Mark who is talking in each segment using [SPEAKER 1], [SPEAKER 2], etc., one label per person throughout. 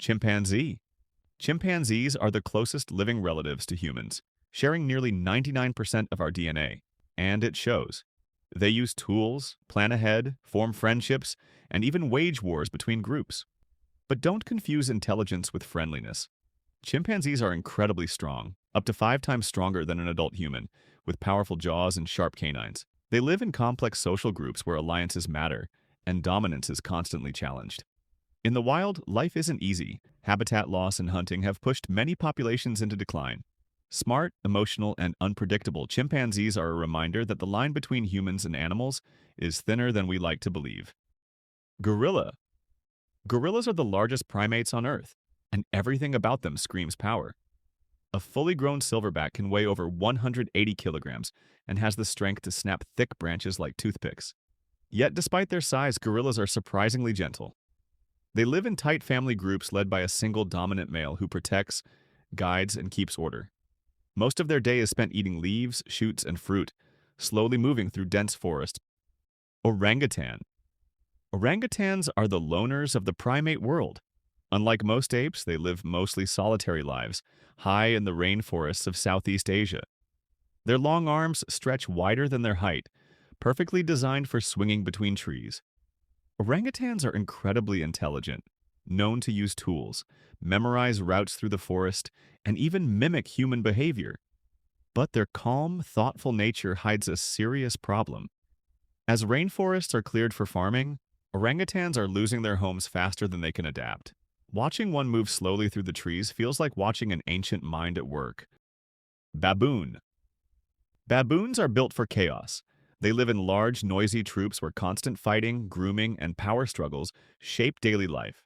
[SPEAKER 1] Chimpanzee. Chimpanzees are the closest living relatives to humans, sharing nearly 99% of our DNA. And it shows. They use tools, plan ahead, form friendships, and even wage wars between groups. But don't confuse intelligence with friendliness. Chimpanzees are incredibly strong, up to 5 times stronger than an adult human, with powerful jaws and sharp canines. They live in complex social groups where alliances matter, and dominance is constantly challenged. In the wild, life isn't easy. Habitat loss and hunting have pushed many populations into decline. Smart, emotional, and unpredictable, chimpanzees are a reminder that the line between humans and animals is thinner than we like to believe. Gorilla. Gorillas are the largest primates on Earth, and everything about them screams power. A fully grown silverback can weigh over 180 kilograms and has the strength to snap thick branches like toothpicks. Yet despite their size, gorillas are surprisingly gentle. They live in tight family groups led by a single dominant male who protects, guides, and keeps order. Most of their day is spent eating leaves, shoots, and fruit, slowly moving through dense forests. Orangutan. Orangutans are the loners of the primate world. Unlike most apes, they live mostly solitary lives, high in the rainforests of Southeast Asia. Their long arms stretch wider than their height, perfectly designed for swinging between trees. Orangutans are incredibly intelligent, known to use tools, memorize routes through the forest, and even mimic human behavior. But their calm, thoughtful nature hides a serious problem. As rainforests are cleared for farming, orangutans are losing their homes faster than they can adapt. Watching one move slowly through the trees feels like watching an ancient mind at work. Baboon. Baboons are built for chaos. They live in large, noisy troops where constant fighting, grooming, and power struggles shape daily life.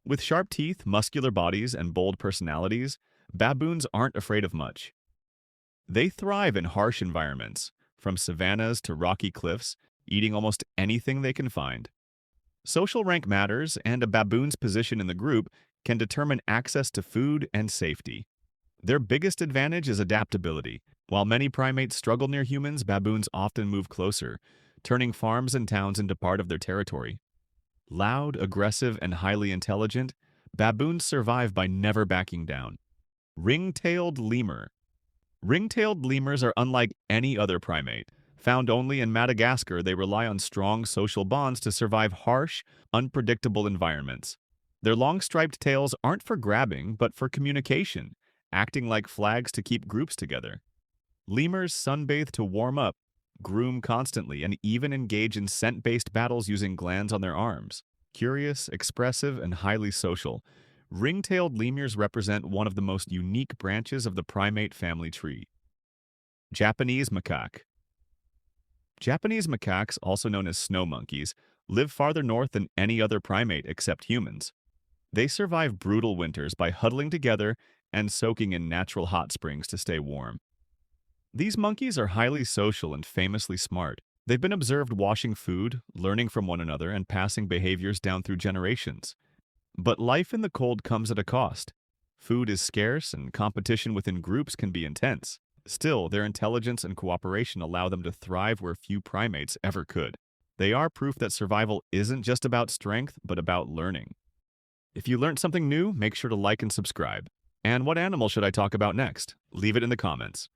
[SPEAKER 1] With sharp teeth, muscular bodies, and bold personalities, baboons aren't afraid of much. They thrive in harsh environments, from savannas to rocky cliffs, eating almost anything they can find. Social rank matters, and a baboon's position in the group can determine access to food and safety. Their biggest advantage is adaptability. While many primates struggle near humans, baboons often move closer, turning farms and towns into part of their territory. Loud, aggressive, and highly intelligent, baboons survive by never backing down. Ring-tailed lemur. Ring-tailed lemurs are unlike any other primate. Found only in Madagascar, they rely on strong social bonds to survive harsh, unpredictable environments. Their long striped tails aren't for grabbing, but for communication, acting like flags to keep groups together. Lemurs sunbathe to warm up, groom constantly, and even engage in scent-based battles using glands on their arms. Curious, expressive, and highly social, ring-tailed lemurs represent one of the most unique branches of the primate family tree. Japanese macaque. Japanese macaques, also known as snow monkeys, live farther north than any other primate except humans. They survive brutal winters by huddling together and soaking in natural hot springs to stay warm. These monkeys are highly social and famously smart. They've been observed washing food, learning from one another, and passing behaviors down through generations. But life in the cold comes at a cost. Food is scarce, and competition within groups can be intense. Still, their intelligence and cooperation allow them to thrive where few primates ever could. They are proof that survival isn't just about strength, but about learning. If you learned something new, make sure to like and subscribe. And what animal should I talk about next? Leave it in the comments.